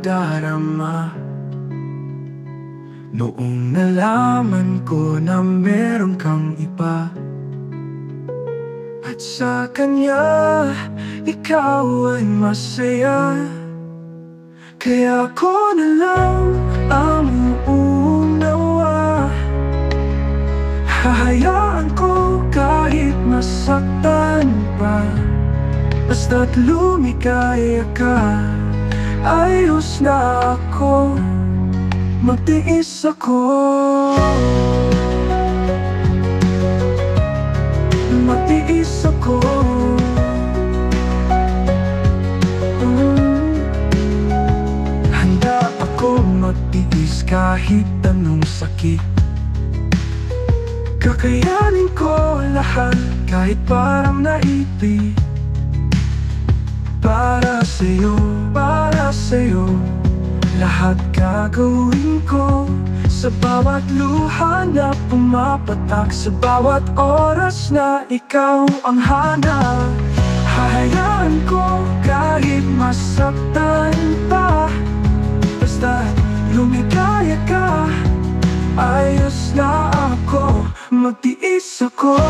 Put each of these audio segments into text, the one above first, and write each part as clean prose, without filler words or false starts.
nadarama noong nalaman ko na meron kang iba. At sa kanya, ikaw ay masaya. Kaya ko na lang ang uunawa. Hahayaan ko kahit masaktan pa, basta't lumikaya ka. Ayos na ako, magtiis ako. Magtiis ako. Handa ako magtiis kahit anong sakit. Kakayanin ko lahat kahit parang naipit. Para sa'yo, lahat gagawin ko. Sa bawat luha na pumapatak, sa bawat oras na ikaw ang hanap. Hahayaan ko kahit masaktan pa, basta lumikaya ka. Ayos na ako, magtiis ako.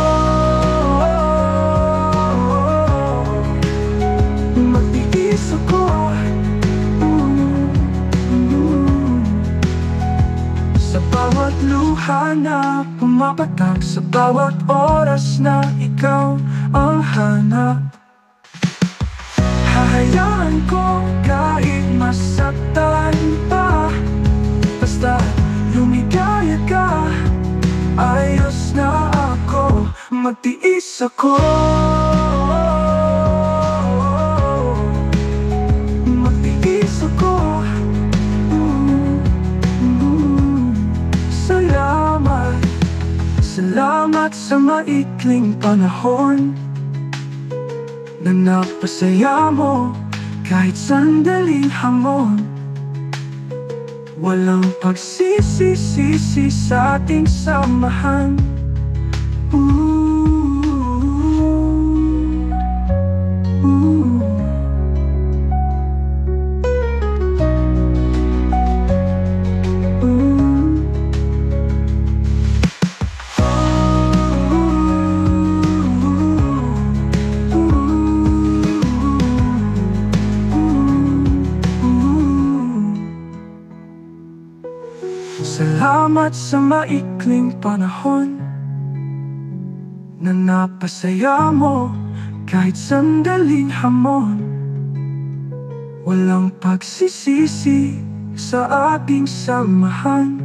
Magtiis ako. Sa bawat luha na pumapatak, sa bawat oras na ikaw ang hanap. Hahayaan ko kahit masaktan pa, basta lumikaya ka. Ayos na ako, magtiis ako. Magtiis ako. Salamat sa maikling panahon na napasaya mo kahit sandaling hamon. Walang pagsisisi sa ating samahan. Salamat sa maikling panahon na napasaya mo kahit sandaling hamon. Walang pagsisisi sa ating samahan.